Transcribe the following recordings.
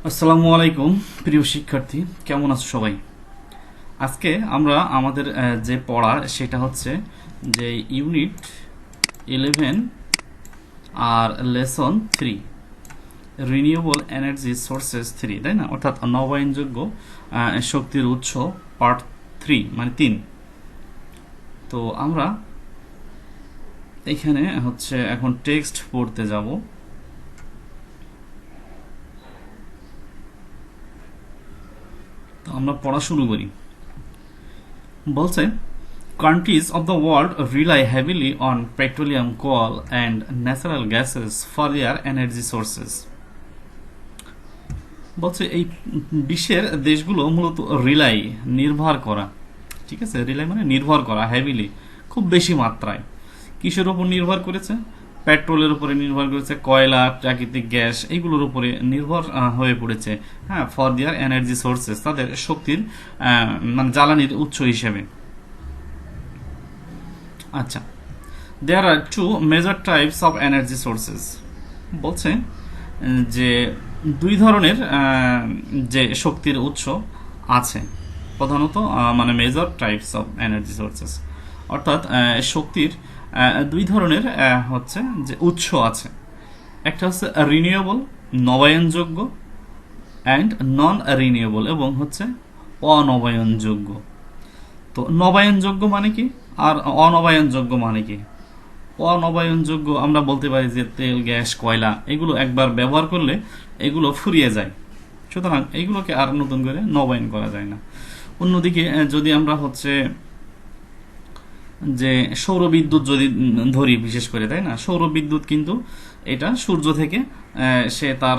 আসসালামু আলাইকুম প্রিয় শিক্ষার্থী, কেমন আছো সবাই? আজকে আমরা আমাদের যে পড়া সেটা হচ্ছে যে ইউনিট 11 আর লেসন 3 রিনিউয়েবল এনার্জি সোর্সেস 3, তাই না? অর্থাৎ নবায়নযোগ্য শক্তির উৎস পার্ট 3 মানে 3। তো আমরা এখানে হচ্ছে এখন টেক্সট পড়তে যাব। তো আমরা পড়া শুরু করি। বলছে, countries of the world rely heavily on petroleum, coal and natural gases for their energy sources. বলছে এই বিশ্বের দেশগুলো মূলত রিলাই নির্ভর করা, ঠিক আছে? রিলাই মানে নির্ভর করা, হেভিলি খুব বেশি মাত্রায় কিসের উপর নির্ভর করেছে? পেট্রোলের উপরে নির্ভর করেছে, কয়লা, প্রাকৃতিক গ্যাস, এইগুলোর উপরে নির্ভর হয়ে পড়েছে। হ্যাঁ, ফর দেয়ার এনার্জি সোর্সেস, তাদের শক্তির মানে জ্বালানির উৎস হিসেবে। আচ্ছা, there are two major types of energy sources. বলছে যে দুই ধরনের যে শক্তির উৎস আছে, প্রধানত মানে major types of energy sources, অর্থাৎ শক্তির দুই ধরনের হচ্ছে যে উৎস আছে। একটা হচ্ছে রিনিউয়েবল, নবায়নযোগ্য, অ্যান্ড নন রিনিউয়েবল, এবং হচ্ছে অনবায়নযোগ্য। তো নবায়নযোগ্য মানে কি, আর অনবায়নযোগ্য মানে কি? অনবায়নযোগ্য আমরা বলতে পারি যে তেল, গ্যাস, কয়লা, এগুলো একবার ব্যবহার করলে এগুলো ফুরিয়ে যায়, সুতরাং এইগুলোকে আর নতুন করে নবায়ন করা যায় না। অন্যদিকে যদি আমরা হচ্ছে যে সৌর বিদ্যুৎ যদি ধরি বিশেষ করে, তাই না? সৌর বিদ্যুৎ কিন্তু এটা সূর্য থেকে সে তার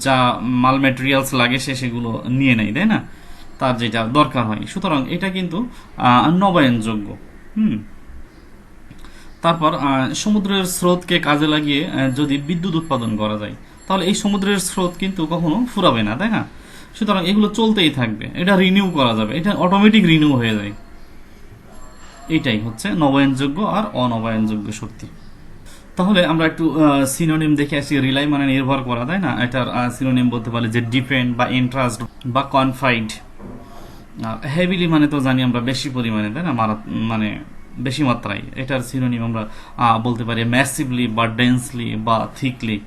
যা মাল ম্যাটেরিয়ালস লাগে সে সেগুলো নিয়ে নেয়, তাই না? তার যেটা দরকার হয়, সুতরাং এটা কিন্তু নবায়নযোগ্য। তারপর সমুদ্রের স্রোতকে কাজে লাগিয়ে যদি বিদ্যুৎ উৎপাদন করা যায়, তাহলে এই সমুদ্রের স্রোত কিন্তু কখনো ফুরাবে না, তাই না? সুতরাং এগুলো চলতেই থাকবে, এটা রিনিউ করা যাবে, এটা অটোমেটিক রিনিউ হয়ে যায়। এইটাই হচ্ছে নবায়নযোগ্য আর অনবায়নযোগ্য শক্তি। তাহলে আমরা একটু সিনোনিম দেখে আসি। রিলাই মানে নির্ভর করা, তাই না? এটার সিনোনিম বলতে পারি যে ডিপেন্ড বা ইন্টারেস্ট বা কনফাইড। হেভিলি মানে তো জানি আমরা বেশি পরিমাণে, তাই না? মানে বেশি মাত্রায়। এটার সিনোনিম আমরা বলতে পারি ম্যাসিভলি বা ডেন্সলি বা থিকলি।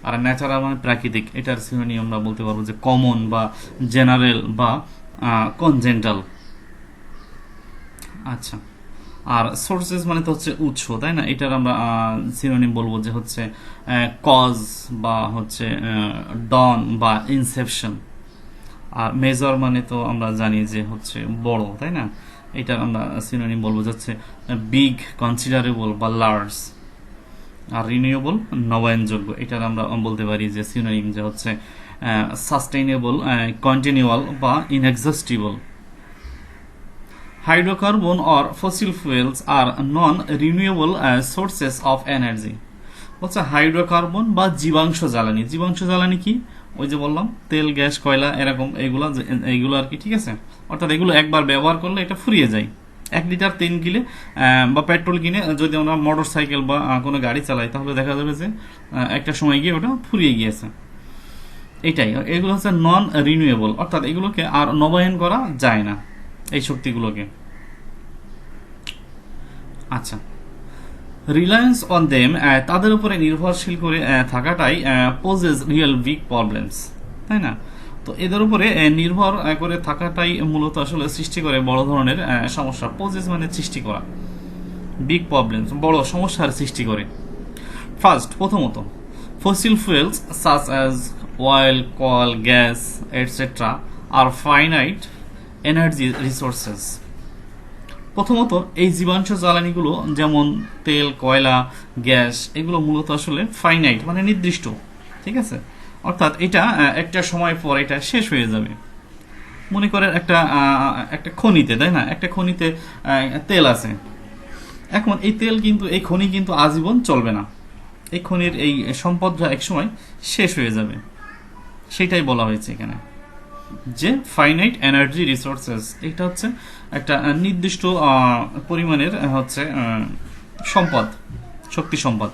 আর ন্যাচারাল মানে প্রাকৃতিক, এটার সিনোনিম আমরা বলতে পারবো যে কমন বা জেনারেল বা কনজেন্টাল। আচ্ছা, আর সোর্সেস মানে তো হচ্ছে উৎস, তাই না? এটার আমরা সিনোনিম বলবো যে হচ্ছে কজ বা হচ্ছে ডন বা ইনসেপশন। আর মেজর মানে তো আমরা জানি যে হচ্ছে বড়, তাই না? এটার আমরা সিনোনিম বলবো যে হচ্ছে বিগ, কনসিডারেবল বা লার্জ। আর রিনিউয়েবল নবায়নযোগ্য, এটার আমরা বলতে পারি যে সিনোনিম যে হচ্ছে সাস্টেইনেবল, কন্টিনিউয়াল বা inexhaustible. Hydrocarbon or fossil fuels আর non renewable sources of energy. বলছে হাইড্রোকার্বন বা জীবাংশ জ্বালানি। জীবাংশ জ্বালানি কি? ওই যে বললাম তেল, গ্যাস, কয়লা, এরকম এইগুলো আর কি, ঠিক আছে? অর্থাৎ এগুলো একবার ব্যবহার করলে এটা ফুরিয়ে যায়। 1 লিটার তেল কিনে বা পেট্রোল কিনে যদি আমরা মোটর সাইকেল বা কোনো গাড়ি চালাই, তাহলে দেখা যাবে যে একটা সময় গিয়ে ওটা ফুরিয়ে গিয়েছে। এইটাই, এগুলো হচ্ছে নন রিনিউয়েবল, অর্থাৎ এগুলোকে আর নবায়ন করা যায় না, এই শক্তিগুলোকে। আচ্ছা, রিলায়েন্স অন দেম, তাদের উপরে নির্ভরশীল করে থাকাটাই পোজেস রিয়েল বিগ প্রবলেমস, তাই না? তো এদের উপরে নির্ভর করে থাকাটাই মূলত আসলে সৃষ্টি করে বড় ধরনের সমস্যা। পোজেস মানে সৃষ্টি করা, বিগ প্রবলেমস বড় সমস্যার সৃষ্টি করে। ফার্স্ট, প্রথমত, fossil fuels such as oil, coal, gas etcetera are finite energy resources. প্রথমত এই জীবাংশ জ্বালানিগুলো যেমন তেল, কয়লা, গ্যাস, এগুলো মূলত আসলে ফাইনাইট মানে নির্দিষ্ট, ঠিক আছে? অর্থাৎ এটা একটা সময় পর এটা শেষ হয়ে যাবে। মনে করেন একটা একটা খনিতে, তাই না? একটা খনিতে তেল আছে। এখন এই তেল কিন্তু, এই খনি কিন্তু আজীবন চলবে না। এই খনির এই সম্পদটা একসময় শেষ হয়ে যাবে, সেটাই বলা হয়েছে এখানে যে ফাইনাইট এনার্জি রিসোর্সেস। এটা হচ্ছে একটা নির্দিষ্ট পরিমাণের হচ্ছে সম্পদ, শক্তি সম্পদ।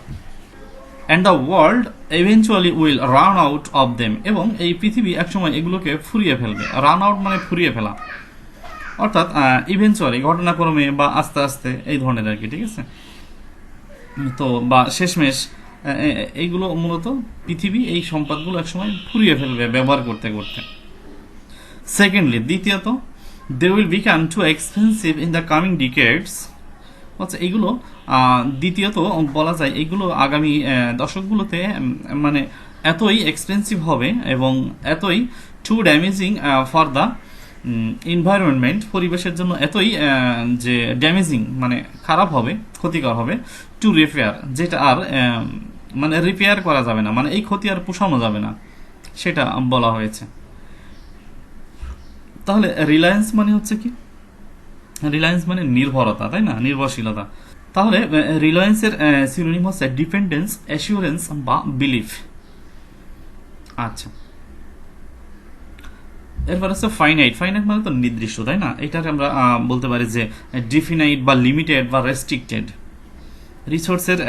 And the world eventually will run out of them, এবং এই পৃথিবী একসময় এগুলোকে ফুরিয়ে ফেলবে। রান আউট মানে ফুরিয়ে ফেলা, অর্থাৎ ইভেনচুয়ালি ঘটনাক্রমে বা আস্তে আস্তে এই ধরনের আর কি, ঠিক আছে। তো বা শেষমেশ এইগুলো মূলত পৃথিবী এই সম্পদগুলো একসময় ফুরিয়ে ফেলবে ব্যবহার করতে করতে। সেকেন্ডলি, দ্বিতীয়ত, they will become too expensive in the coming decades. আচ্ছা, এগুলো দ্বিতীয়ত বলা যায় এগুলো আগামী দশকগুলোতে মানে এতই এক্সপেন্সিভ হবে এবং এতই too damaging for the environment, পরিবেশের জন্য এতই যে ড্যামেজিং মানে খারাপ হবে, ক্ষতিকর হবে, টু রিপেয়ার, যেটা আর মানে রিপেয়ার করা যাবে না, মানে এই ক্ষতি আর পোষানো যাবে না, সেটা বলা হয়েছে। তাহলে রিলায়েন্স মানে হচ্ছে কি? রিলায়েন্স মানে নির্ভরতা, তাই না, নির্ভরশীলতা। তাহলে রিলায়েন্সের সিনোনিম হচ্ছে ডিপেন্ডেন্স, অ্যাসিওরেন্স বা বিলিফ। আচ্ছা, এরপর হচ্ছে ফাইনাইট। ফাইনাইট মানে তো নির্দিষ্ট, তাই না, এটাকে আমরা বলতে পারি যে ডিফিনাইট বা লিমিটেড বা রেস্ট্রিক্টেড। রিসোর্সের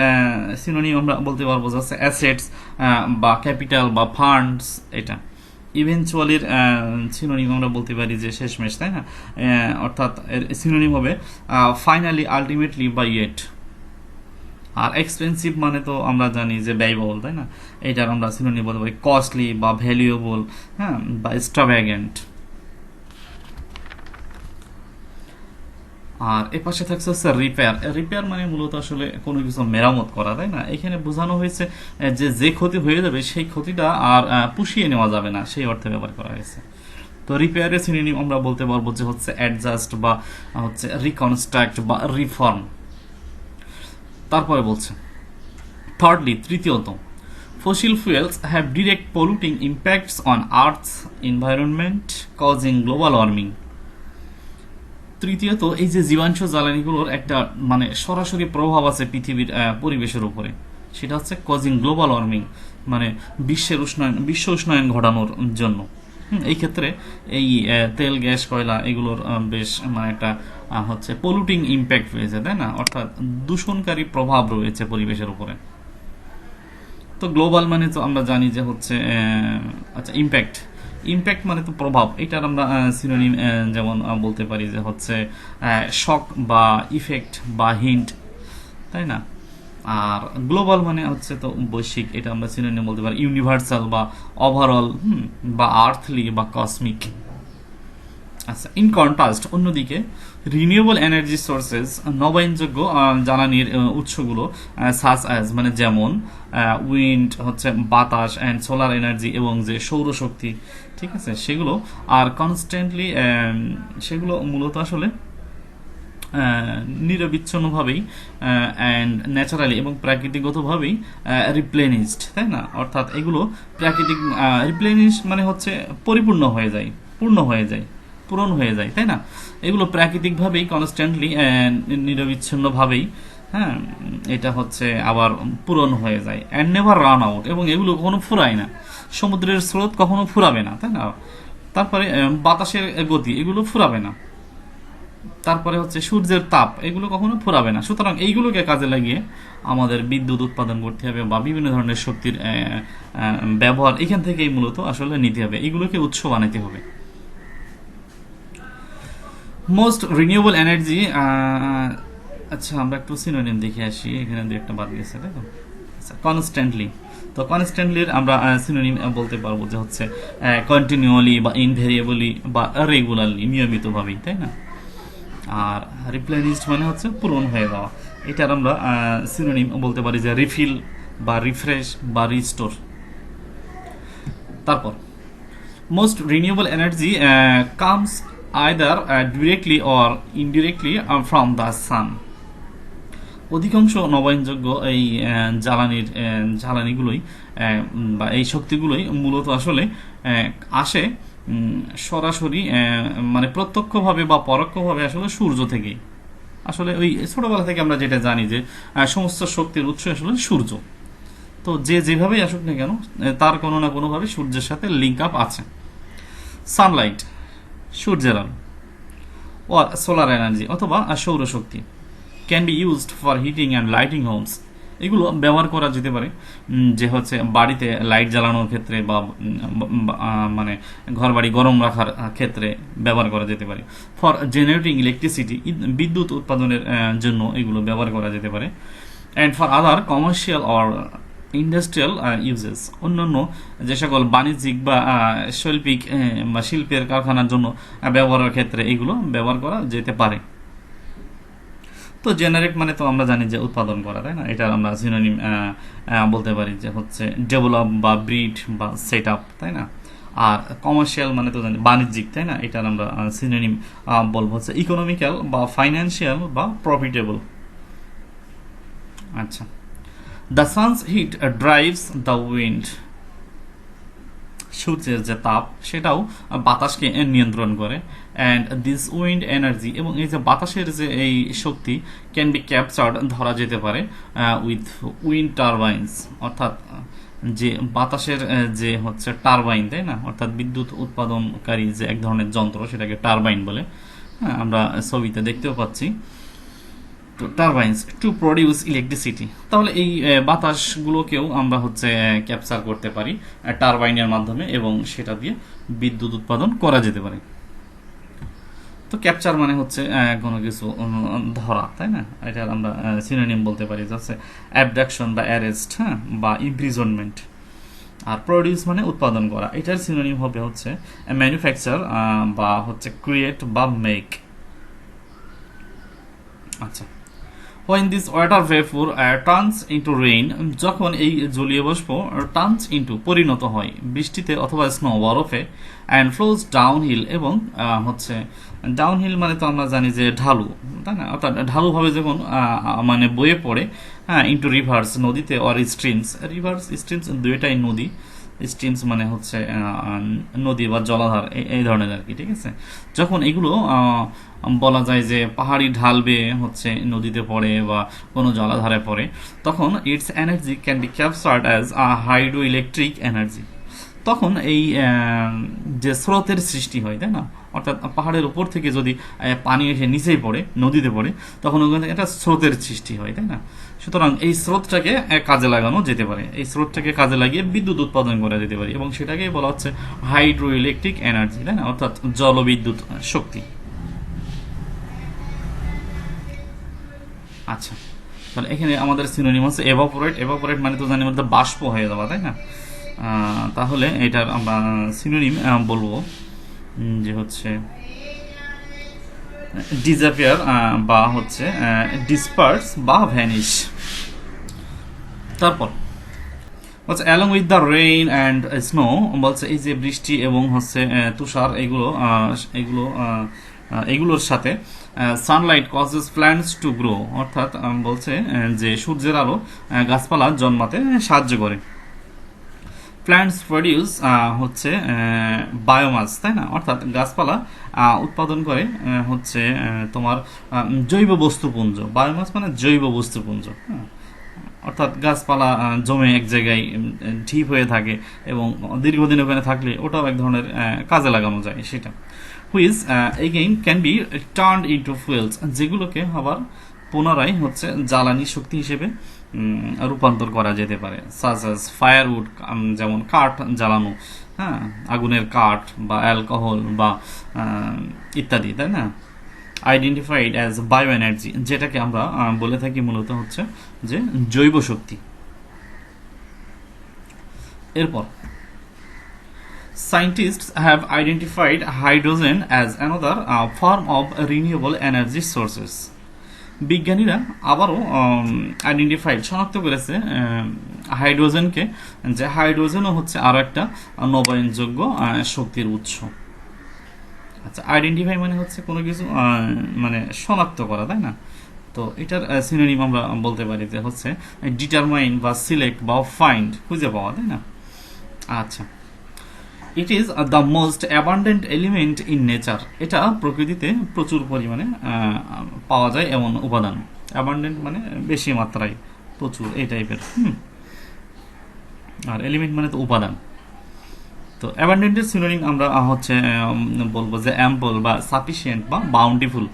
সিনোনিম আমরা বলতে পারবো যে অ্যাসেটস বা ক্যাপিটাল বা ফান্ডস, এটা। ইভেনচুয়ালির সিনোনিম আমরা বলতে পারি যে শেষমেশ, তাই না, অর্থাৎ এর সিনোনিম হবে ফাইনালি, আলটিমেটলি বা ইয়েট। আর এক্সপেন্সিভ মানে তো আমরা জানি যে ব্যয়বহুল, তাই না, এটার আমরা সিনোনিম বলতে পারি কস্টলি বা ভ্যালুয়েবল, হ্যাঁ, বা এক্সট্রাভ্যাগেন্ট। আর এ পাশে থাকছে হচ্ছে রিপেয়ার। রিপেয়ার মানে মূলত আসলে কোনো কিছু মেরামত করা, তাই না, এখানে বোঝানো হয়েছে যে ক্ষতি হয়ে যাবে সেই ক্ষতিটা আর পুষিয়ে নেওয়া যাবে না, সেই অর্থে ব্যবহার করা হয়েছে। তো রিপেয়ারের সিনোনিম আমরা বলতে পারবো যে হচ্ছে অ্যাডজাস্ট বা হচ্ছে রিকনস্ট্রাক্ট বা রিফর্ম। তারপরে বলছে থার্ডলি, তৃতীয়ত, fossil fuels have direct polluting impacts on earths environment causing global warming. তৃতীয়ত, এই যে জীবাশ্ম জ্বালানিগুলোর একটা মানে সরাসরি প্রভাব আছে পৃথিবীর পরিবেশের উপরে, সেটা হচ্ছে কজিং গ্লোবাল ওয়ার্মিং, মানে বিশ্ব উষ্ণায়ন ঘটানোর জন্য। এই ক্ষেত্রে এই তেল, গ্যাস, কয়লা এগুলোর বেশ মানে একটা হচ্ছে পলিউটিং ইম্প্যাক্ট রয়েছে, তাই না, অর্থাৎ দূষণকারী প্রভাব রয়েছে পরিবেশের উপরে। তো গ্লোবাল মানে তো আমরা জানি যে হচ্ছে আচ্ছা ইম্প্যাক্ট। ইম্প্যাক্ট মানে তো প্রভাব, এটার আমরা সিনোনিম যেমন বলতে পারি যে হচ্ছে শক বা ইফেক্ট বা হিন্ট, তাই না। আর গ্লোবাল মানে হচ্ছে তো বৈশ্বিক, এটা আমরা সিনোনিম বলতে পারি ইউনিভার্সাল বা ওভারঅল, বা আর্থলি বা কসমিক। আচ্ছা, ইন কন্ট্রাস্ট, অন্যদিকে রিনিউয়েবল এনার্জি সোর্সেস, নবায়নযোগ্য জ্বালানির উৎসগুলো, সাচ অ্যাজ মানে যেমন উইন্ড হচ্ছে বাতাস, অ্যান্ড সোলার এনার্জি এবং যে সৌরশক্তি, ঠিক আছে, সেগুলো আর কনস্ট্যান্টলি সেগুলো মূলত আসলে নিরবিচ্ছিন্নভাবেই অ্যান্ড ন্যাচারালি এবং প্রাকৃতিকগতভাবেই রিপ্লেনিশড, তাই না, অর্থাৎ এগুলো প্রাকৃতিক রিপ্লেনিশ মানে হচ্ছে পরিপূর্ণ হয়ে যায়, পূর্ণ হয়ে যায়, পূরণ হয়ে যায়, তাই না, এগুলো প্রাকৃতিকভাবেই কনস্ট্যান্টলি নিরবিচ্ছিন্নভাবেই, হ্যাঁ, এটা হচ্ছে আবার পূরণ হয়ে যায়, অ্যান্ড নেভার রান আউট, এবং এগুলো কখনো ফুরায় না, সমুদ্রের স্রোত কখনো ফুরাবে না, তাই না। তারপরে বাতাসের গতি, এগুলো ফুরাবে না। তারপরে হচ্ছে সূর্যের তাপ, এগুলো কখনো ফুরাবে না। সুতরাং এইগুলোকে কাজে লাগিয়ে আমাদের বিদ্যুৎ উৎপাদন করতে হবে বা বিভিন্ন ধরনের শক্তির ব্যবহার এখান থেকেই মূলত আসলে নিতে হবে, এগুলোকে উৎস বানাতে হবে। মোস্ট রিনিউয়েবল এনার্জি, আচ্ছা আমরা একটু সিনোনিম দেখে আসি, এখানে দু একটা বাদ গেছে, তাই তো। আচ্ছা, কনস্ট্যান্টলি। তো কনস্ট্যান্টলির আমরা সিনোনিম বলতে পারবো যে হচ্ছে কন্টিনিউয়ালি বা ইনভেরিয়েবলি বা রেগুলারলি, নিয়মিতভাবেই, তাই না। আর রিপ্লেনিশড মানে হচ্ছে পূরণ হয়ে যাওয়া, এটার আমরা সিনোনিম বলতে পারি যে রিফিল বা রিফ্রেশ বা রিস্টোর। তারপর most renewable energy comes either directly or indirectly from the সান। অধিকাংশ নবায়নযোগ্য এই জ্বালানিগুলোই বা এই শক্তিগুলোই মূলত আসলে আসে সরাসরি মানে প্রত্যক্ষভাবে বা পরোক্ষভাবে আসলে সূর্য থেকেই। আসলে ওই ছোটবেলা থেকে আমরা যেটা জানি যে সমস্ত শক্তির উৎস আসলে সূর্য। তো যেভাবেই আসুক না কেন, তার কোনো না কোনোভাবে সূর্যের সাথে লিঙ্ক আপ আছে। সানলাইট, সূর্যের আলো, সোলার এনার্জি অথবা সৌরশক্তি, can be used for heating and lighting homes. এগুলো ব্যবহার করা যেতে পারে যে হচ্ছে বাড়িতে লাইট জ্বালানোর ক্ষেত্রে বা মানে ঘর বাড়ি গরম রাখার ক্ষেত্রে ব্যবহার করা যেতে পারে। ফর জেনারেটিং ইলেকট্রিসিটি, বিদ্যুৎ উৎপাদনের জন্য এগুলো ব্যবহার করা যেতে পারে। And for other commercial or industrial uses, অন্যান্য যে সকল বাণিজ্যিক বা শৈল্পিক বা শিল্পের কারখানার জন্য ব্যবহারের ক্ষেত্রে এগুলো ব্যবহার করা যেতে পারে। তো জেনারেট মানে তো আমরা জানি যে উৎপাদন করা, তাই না? এটার আমরা সিনোনিম বলতে পারি যে হচ্ছে ডেভেলপ বা ব্রিড বা সেট আপ, তাই না? আর কমার্শিয়াল মানে তো জানি বাণিজ্যিক, তাই না? এটার আমরা সিনোনিম বলবো হচ্ছে ইকোনমিক্যাল বা ফাইন্যান্সিয়াল বা প্রফিটেবল। আচ্ছা, the sun's heat drives the wind, সূর্যের যে তাপ সেটাও বাতাসকে নিয়ন্ত্রণ করে। অ্যান্ড দিস উইন্ড এনার্জি, এবং এই যে বাতাসের যে এই শক্তি ক্যান বি ক্যাপচার্ড, ধরা যেতে পারে উইথ উইন্ড টারবাইন্স, অর্থাৎ যে বাতাসের যে হচ্ছে টারবাইন, তাই না? অর্থাৎ বিদ্যুৎ উৎপাদনকারী যে এক ধরনের যন্ত্র, সেটাকে টারবাইন বলে। হ্যাঁ, আমরা ছবিতে দেখতেও পাচ্ছি। তো টারবাইনস টু প্রডিউস ইলেকট্রিসিটি, তাহলে এই বাতাসগুলোকেও আমরা হচ্ছে ক্যাপচার করতে পারি টারবাইনের মাধ্যমে, এবং সেটা দিয়ে বিদ্যুৎ উৎপাদন করা যেতে পারে। তো ক্যাপচার মানে হচ্ছে কোনো কিছু ধরা, তাই না? এটার আমরা সিনোনিম বলতে পারি হচ্ছে অ্যাবডাকশন বা অ্যারেস্ট, হ্যাঁ, বা ইমপ্রিজনমেন্ট। আর প্রডিউস মানে উৎপাদন করা, এটার সিনোনিম হবে হচ্ছে ম্যানুফ্যাকচার বা হচ্ছে ক্রিয়েট বা মেক। আচ্ছা, when this water vapor turns into rain, যখন এই জলীয় বাষ্প টার্নস ইনটু পরিণত হয় বৃষ্টিতে অথবা স্নো বরফে, অ্যান্ড ফ্লোজ ডাউনহিল, এবং হচ্ছে ডাউনহিল মানে তো আমরা জানি যে ঢালু, তাই না? অর্থাৎ ঢালুভাবে যখন মানে বয়ে পড়ে, হ্যাঁ, ইনটু রিভার্স, নদীতে, অর স্ট্রিমস, রিভার্স স্ট্রিমস দুইটাই নদী, স্ট্রিমস মানে হচ্ছে নদী বা জলাধার, এই ধরনের আর কি, ঠিক আছে? যখন এগুলো বলা যায় যে পাহাড়ি ঢাল বেয়ে হচ্ছে নদীতে পড়ে বা কোনো জলাধারে পড়ে, তখন it's energy can be captured as hydro electric energy. তখন এই যে স্রোতের সৃষ্টি হয়, তাই না? অর্থাৎ পাহাড়ের উপর থেকে যদি পানি এসে নিচেই পড়ে, নদীতে পড়ে, তখন ওখান থেকে একটা স্রোতের সৃষ্টি হয়, তাই না? সুতরাং এই স্রোতটাকে কাজে লাগানো যেতে পারে, এই স্রোতটাকে কাজে লাগিয়ে বিদ্যুৎ উৎপাদন করা যেতে পারে, এবং সেটাকেই বলা হচ্ছে হাইড্রো ইলেকট্রিক এনার্জি, তাই না? অর্থাৎ জলবিদ্যুৎ শক্তি। আচ্ছা, তাহলে এখানে আমাদের সিনোনিম হচ্ছে এভাপোরেট। এভাপোরেট মানে তো জানি মধ্যে বাষ্প হয়ে যাওয়া, তাই না? তাহলে এটার আমরা সিনোনিম বলবো যে হচ্ছে ডিসঅ্যাপিয়ার বা হচ্ছে ডিসপার্স বা ভ্যানিশ। তারপর বলছে along with the rain and snow, বলছে এই যে বৃষ্টি এবং হচ্ছে তুষার, এগুলোর সাথে Sunlight causes plants to grow, অর্থাৎ বলছে যে সূর্যের আলো গাছপালা জন্মাতে সাহায্য করে। প্ল্যান্টস প্রডিউস হচ্ছে বায়োমাস, তাই না? অর্থাৎ গাছপালা উৎপাদন করে হচ্ছে তোমার জৈব বস্তুপুঞ্জ। বায়োমাস মানে জৈব বস্তুপুঞ্জ, হ্যাঁ। অর্থাৎ গাছপালা জমে এক জায়গায় ঢিপ হয়ে থাকে, এবং দীর্ঘদিন ওখানে থাকলে ওটাও এক ধরনের কাজে লাগানো যায় সেটা। Which again can be turned into fuels, যেগুলোকে আবার পুনরায় হচ্ছে জ্বালানি শক্তি হিসেবে রূপান্তর করা যেতে পারে। সাচ অ্যাজ ফায়ারউড, যেমন কাঠ জ্বালানো, হ্যাঁ, আগুনের কাঠ বা অ্যালকোহল বা ইত্যাদি, তাই না? আইডেন্টিফাইড অ্যাজ বায়ো এনার্জি, যেটাকে আমরা বলে থাকি মূলত হচ্ছে যে জৈব শক্তি। এরপর scientists have identified hydrogen as another form of renewable energy sources. বিজ্ঞানীরা আবারও আইডেন্টিফাইড শনাক্ত করেছে হাইড্রোজেনকে, যে হাইড্রোজেনও হচ্ছে আরও একটা নবায়নযোগ্য শক্তির উৎস। আচ্ছা, আইডেন্টিফাই মানে হচ্ছে কোনো কিছু মানে শনাক্ত করা, তাই না? তো এটার সিনোনিম আমরা বলতে পারি যে হচ্ছে ডিটারমাইন বা সিলেক্ট বা ফাইন্ড, খুঁজে পাওয়া, তাই না? আচ্ছা, it is the most abundant element in nature, এটা প্রকৃতিতে প্রচুর পরিমাণে পাওয়া যায় এমন উপাদান। অ্যাবান্ডেন্ট মানে বেশি মাত্রায়, প্রচুর, এই টাইপের। আর এলিমেন্ট মানে তো উপাদান। তো অ্যাবান্ডেন্টের সিনোনিম আমরা হচ্ছে বলবো যে অ্যাম্পল বা সাফিসিয়েন্ট বা বাউন্টিফুল।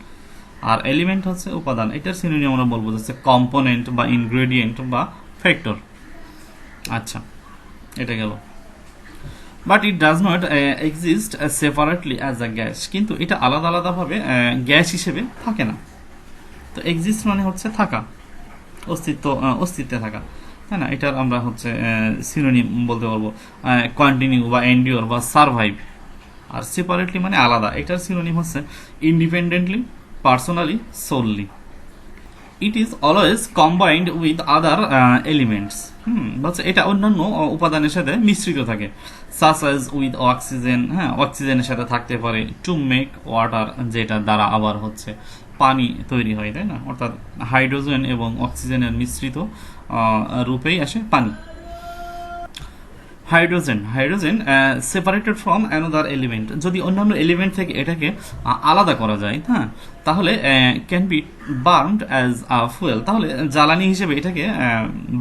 আর এলিমেন্ট হচ্ছে উপাদান, এটার সিনোনিম আমরা বলবো হচ্ছে কম্পোনেন্ট বা ইনগ্রেডিয়েন্ট বা ফ্যাক্টর। আচ্ছা, এটা গেল। But it does not exist separately as a gas, কিন্তু এটা আলাদা আলাদাভাবে গ্যাস হিসেবে থাকে না। তো এক্সিস্ট মানে হচ্ছে থাকা, অস্তিত্বে থাকা, তাই না? এটার আমরা হচ্ছে সিনোনিম বলতে পারবো কন্টিনিউ বা এন্ডিওর বা সারভাইভ। আর সেপারেটলি মানে আলাদা, এটার সিনোনিম হচ্ছে independently, personally, solely. It is always combined with other elements. বলছে এটা অন্যান্য উপাদানের সাথে মিশ্রিত থাকে, সাচ অ্যাজ উইথ অক্সিজেন, হ্যাঁ অক্সিজেনের সাথে থাকতে পারে, টু মেক ওয়াটার, যেটা দ্বারা আবার হচ্ছে পানি তৈরি হয়, তাই না? অর্থাৎ হাইড্রোজেন এবং অক্সিজেনের মিশ্রিত রূপেই আসে পানি। Hydrogen separated from another element, যদি অন্যান্য এলিমেন্ট থেকে এটাকে আলাদা করা যায়, হ্যাঁ, তাহলে can be burned as a fuel, তাহলে জ্বালানি হিসেবে এটাকে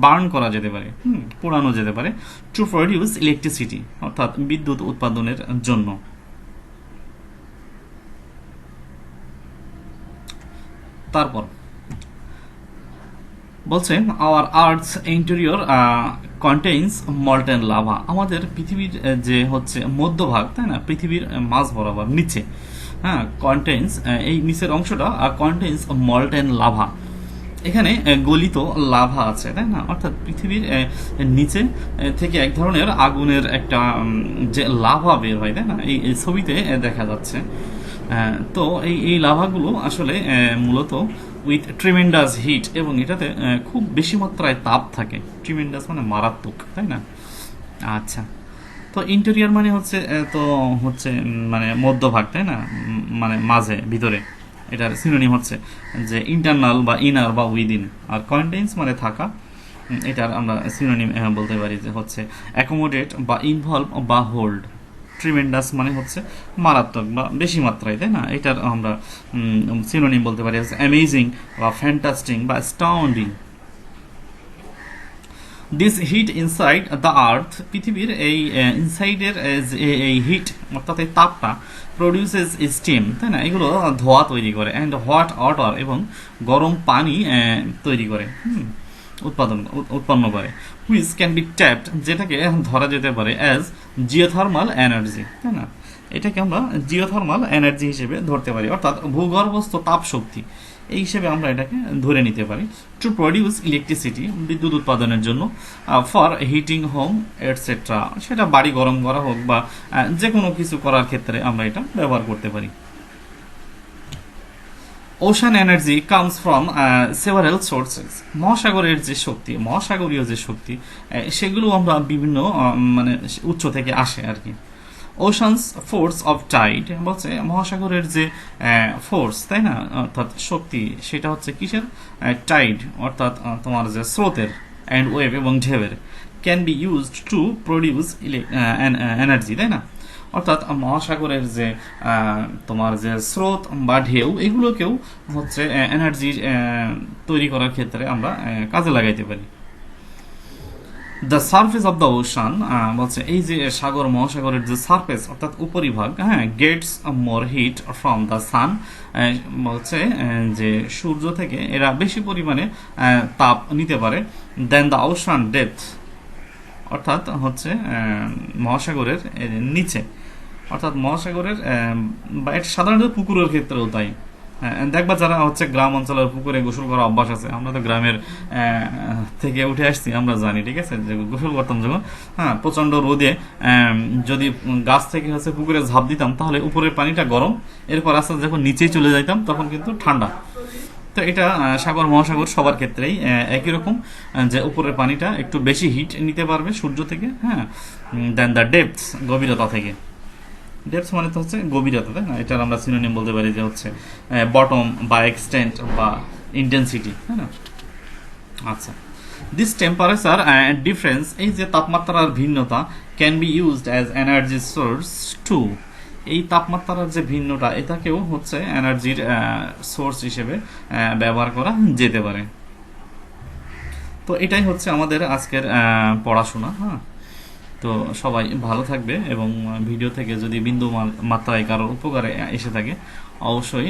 বার্ন করা যেতে পারে, পোড়ানো যেতে পারে, টু প্রডিউস ইলেকট্রিসিটি, অর্থাৎ বিদ্যুৎ উৎপাদনের জন্য। তারপর বলছে our earth's interior contains molten lava, আমাদের পৃথিবীর যে হচ্ছে মধ্যভাগ, তাই না, পৃথিবীর মাঝ বরাবর নিচে, হ্যাঁ, কন্টেইনস, এই নিচের অংশটা কন্টেইনস মল্টেন লাভা, এখানে গলিত লাভা আছে, তাই না? অর্থাৎ পৃথিবীর নিচে থেকে এক ধরনের আগুনের একটা যে লাভা বের হয়, তাই না? এই ছবিতে দেখা যাচ্ছে। তো এই লাভাগুলো আসলে মূলত উইথ ট্রিমেন্ডাস হিট, এবং এটাতে খুব বেশি মাত্রায় তাপ থাকে। ট্রিমেন্ডাস মানে মারাত্মক, তাই না? আচ্ছা, তো ইন্টেরিয়র মানে হচ্ছে মানে মধ্যভাগ, তাই না? মানে মাঝে, ভিতরে। এটার সিনোনিম হচ্ছে যে ইন্টারনাল বা ইনার বা উইদিন। আর কন্টেইনস মানে থাকা, এটার আমরা সিনোনিম বলতে পারি যে হচ্ছে অ্যাকোমোডেট বা ইনভলভ বা হোল্ড। ট্রিমেন্ডাস মানে হচ্ছে মারাত্মক বা বেশি মাত্রায়, তাই না? এটার আমরা সিনোনিম বলতে পারি অ্যামেজিং বা ফ্যান্টাস্টিং বা astounding. This heat inside the earth, পৃথিবীর এই ইনসাইডের এই হিট, অর্থাৎ এই তাপটা, প্রডিউসেস স্টিম, তাই না? এগুলো ধোঁয়া তৈরি করে, অ্যান্ড হট ওয়াটার, এবং গরম পানি তৈরি করে, উৎপন্ন করে, হুইচ ক্যান বি ট্যাপড, যেটাকে ধরা যেতে পারে অ্যাজ জিওথার্মাল এনার্জি, তাই না? এটাকে আমরা জিওথার্মাল এনার্জি হিসেবে ধরতে পারি, অর্থাৎ ভূগর্ভস্থ তাপ শক্তি, এই হিসেবে আমরা এটাকে ধরে নিতে পারি। টু প্রডিউস ইলেকট্রিসিটি, বিদ্যুৎ উৎপাদনের জন্য, ফর হিটিং হোম এটসেট্রা, সেটা বাড়ি গরম করা হোক বা যে কোনো কিছু করার ক্ষেত্রে আমরা এটা ব্যবহার করতে পারি। Ocean energy comes from several sources, মহাসাগরের যে শক্তি, মহাসাগরীয় যে শক্তি, সেগুলো আমরা বিভিন্ন মানে উৎস থেকে আসে আর কি। ওশানস ফোর্স অফ টাইড, বলছে মহাসাগরের যে ফোর্স, তাই না, অর্থাৎ শক্তি, সেটা হচ্ছে কিসের? টাইড, অর্থাৎ তোমার যে স্রোতের, অ্যান্ড ওয়েভ এবং ঢেউয়ের, can be used to produce energy, তাই না? অর্থাৎ মহাসাগরের যে তোমার যে স্রোত বা ঢেউ, এগুলোকেও হচ্ছে এনার্জি তৈরি করার ক্ষেত্রে আমরা কাজে লাগাইতে পারি। The surface of the ocean, বলছে এই যে সাগর মহাসাগরের যে সারফেস, অর্থাৎ উপরিভাগ, হ্যাঁ, gets more heat from the sun, বলছে যে সূর্য থেকে এরা বেশি পরিমাণে তাপ নিতে পারে, দেন দ্য ওশান ডেপথ, অর্থাৎ হচ্ছে মহাসাগরের নিচে, অর্থাৎ মহাসাগরের বা এটা সাধারণত পুকুরের ক্ষেত্রেও তাই। দেখবা যারা হচ্ছে গ্রাম অঞ্চলের পুকুরে গোসল করা অভ্যাস আছে, আমরা তো গ্রামের থেকে উঠে আসছি, আমরা জানি, ঠিক আছে, যে গোসল করতাম যখন, হ্যাঁ, প্রচন্ড রোদে যদি গাছ থেকে হচ্ছে পুকুরে ঝাঁপ দিতাম, তাহলে উপরের পানিটা গরম, এরপর আস্তে আস্তে যখন নিচেই চলে যাইতাম তখন কিন্তু ঠান্ডা। তো এটা সাগর মহাসাগর সবার ক্ষেত্রেই একই রকম, যে উপরের পানিটা একটু বেশি হিট নিতে পারবে সূর্য থেকে, হ্যাঁ, দেন দ্য ডেপথস, গভীরতা থেকে। ডেপথ মানে তো হচ্ছে গভীরতা, তাই না? এটার আমরা সিনোনিম বলতে পারি যে হচ্ছে বটম বা এক্সটেন্ট বা ইন্টেন্সিটি, তাই না? আচ্ছা, দিস টেম্পারেচার ডিফারেন্স, এই যে তাপমাত্রার ভিন্নতা, can be used as energy source too, এই তাপমাত্রার যে ভিন্নতা, এটাকেও হচ্ছে এনার্জির সোর্স হিসেবে ব্যবহার করা যেতে পারে। তো এটাই হচ্ছে আমাদের আজকের পড়াশোনা। হ্যাঁ, তো সবাই ভালো থাকবে এবং ভিডিও থেকে যদি বিন্দু মাত্রায় কারোর উপকারে এসে থাকে অবশ্যই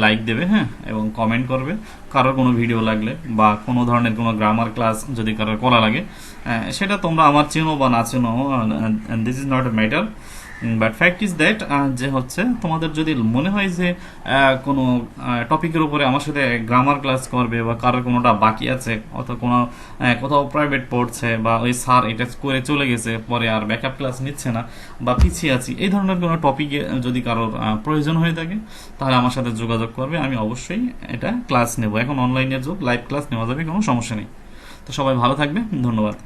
লাইক দেবে, হ্যাঁ, এবং কমেন্ট করবে। কারোর কোনো ভিডিও লাগলে বা কোনো ধরনের কোনো গ্রামার ক্লাস যদি কারোর করা লাগে, সেটা তোমরা আমার চেনো বা না চেনো, this is not a matter, but fact is that যে হচ্ছে তোমাদের যদি মনে হয় যে কোনো টপিকের উপরে আমার সাথে গ্রামার ক্লাস করবে বা কারোর কোনোটা বাকি আছে, অথবা কোনো কোথাও প্রাইভেট পড়ছে বা ওই স্যার এটা করে চলে গেছে, পরে আর ব্যাকআপ ক্লাস নিচ্ছে না বা পিছিয়ে আছি, এই ধরনের কোনো টপিকে যদি কারোর প্রয়োজন হয়ে থাকে তাহলে আমার সাথে যোগাযোগ করবে। আমি অবশ্যই এটা ক্লাস নেব। এখন অনলাইনের যুগ, লাইভ ক্লাস নেওয়া যাবে, কোনো সমস্যা নেই। তো সবাই ভালো থাকবে, ধন্যবাদ।